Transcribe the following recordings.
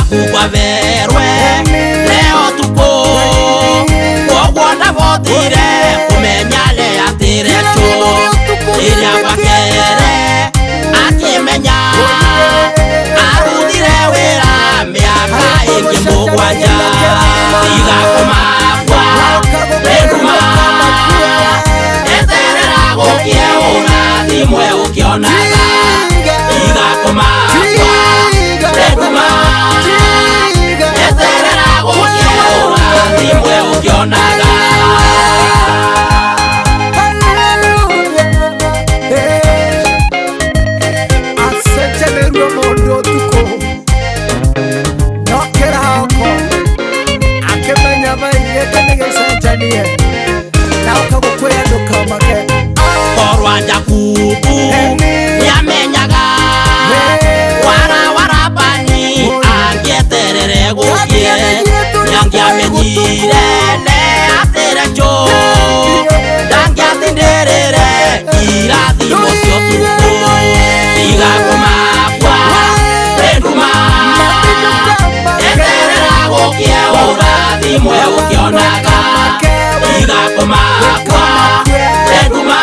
kugwa verwe leo tuko ogwona votire kumenyale atirecho iria bakere akimenya arudire wera miaka ingi mugwanja igakumakwa renduma eterera gukieura thimwe ukionaga igakumakwa renduma eterera gukieura thimwe ukionaga Korwanja kuku yamenyaga wara bani angieterere gukie yangiamenyire ne atiracho dangiatinderere irathimo cio tuko igakumakwa renduma eterera gukie urathimwe ukionaga igakumakwa renduma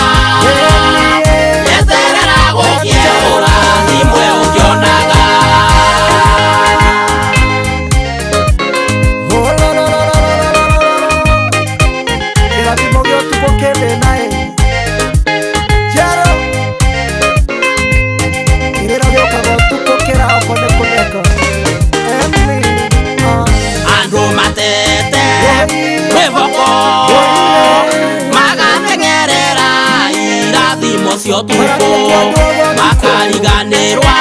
eterera gukie urathimwe ukionaga irathimo gio tuko kende nae jaro irira gio kago tuko kera okone kuneka andu matete wevoko magatengerera irathimo cio tuko makariganirwa